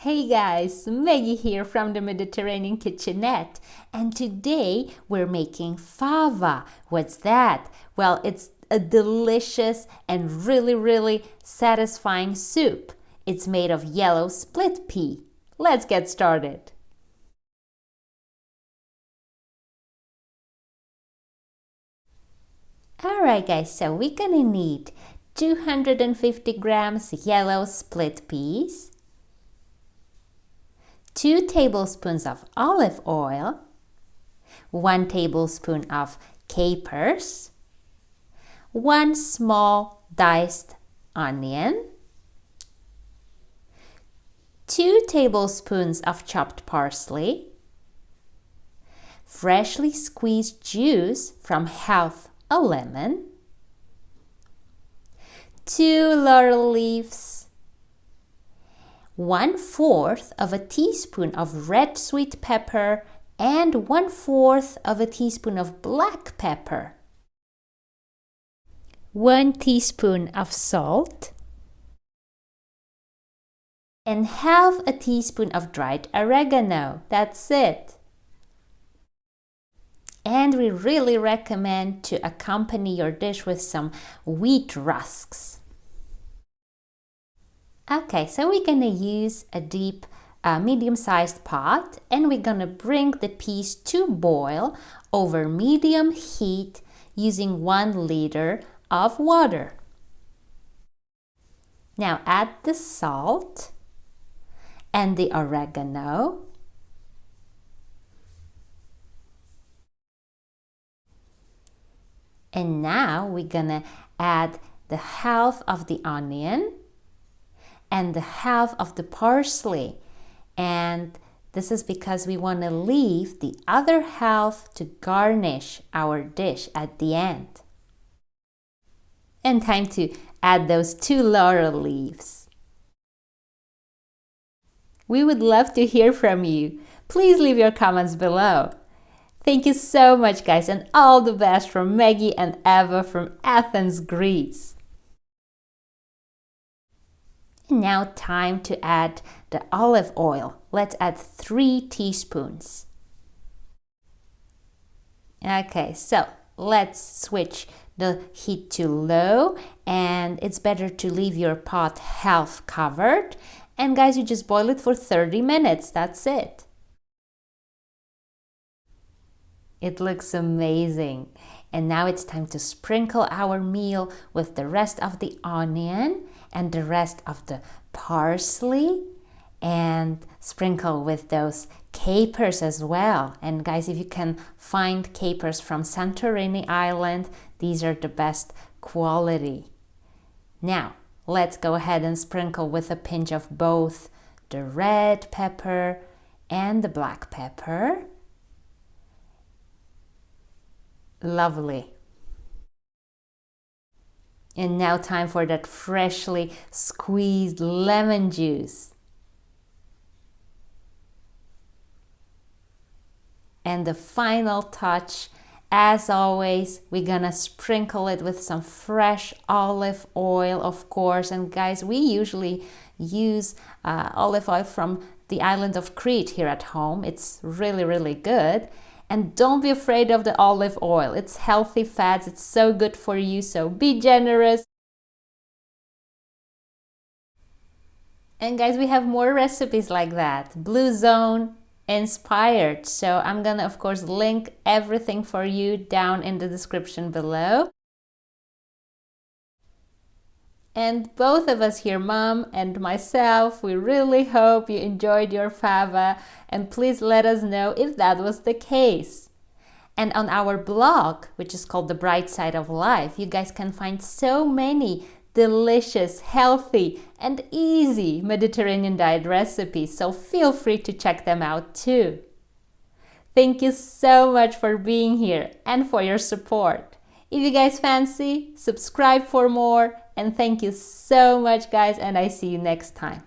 Hey guys, Meggie here from the Mediterranean Kitchenette, and today we're making fava. What's that? Well, it's a delicious and really satisfying soup. It's made of yellow split pea. Let's get started. Alright guys, so we're gonna need 250 grams yellow split peas, 2 tablespoons of olive oil, 1 tablespoon of capers, 1 small diced onion, 2 tablespoons of chopped parsley, freshly squeezed juice from half a lemon, 2 laurel leaves, 1/4 of a teaspoon of red sweet pepper, and 1/4 of a teaspoon of black pepper, 1 teaspoon of salt, and half a teaspoon of dried oregano. That's it. And we really recommend to accompany your dish with some wheat rusks. Okay, so we're gonna use a deep, medium-sized pot, and we're gonna bring the peas to boil over medium heat using 1 liter of water. Now add the salt and the oregano. And now we're gonna add the half of the onion and the half of the parsley. And this is because we want to leave the other half to garnish our dish at the end. And time to add those 2 laurel leaves. We would love to hear from you. Please leave your comments below. Thank you so much, guys, and all the best from Meggie and Eva from Athens, Greece. And now time to add the olive oil. Let's add 3 teaspoons. Okay, so let's switch the heat to low, and it's better to leave your pot half covered. And guys, you just boil it for 30 minutes. That's it. It looks amazing. And now it's time to sprinkle our meal with the rest of the onion and the rest of the parsley, and sprinkle with those capers as well. And guys, if you can find capers from Santorini Island, these are the best quality. Now, let's go ahead and sprinkle with a pinch of both the red pepper and the black pepper. Lovely. And now time for that freshly squeezed lemon juice. And the final touch, as always, we're gonna sprinkle it with some fresh olive oil, of course. And guys, we usually use olive oil from the island of Crete here at home. It's really good. And don't be afraid of the olive oil. It's healthy fats. It's so good for you. So be generous. And guys, we have more recipes like that. Blue Zone inspired. So I'm gonna, of course, link everything for you down in the description below. And both of us here, Mom and myself, we really hope you enjoyed your fava, and please let us know if that was the case. And on our blog, which is called The Bright Side of Life, you guys can find so many delicious, healthy, and easy Mediterranean diet recipes, so feel free to check them out too. Thank you so much for being here and for your support. If you guys fancy, subscribe for more. And thank you so much, guys, and I see you next time.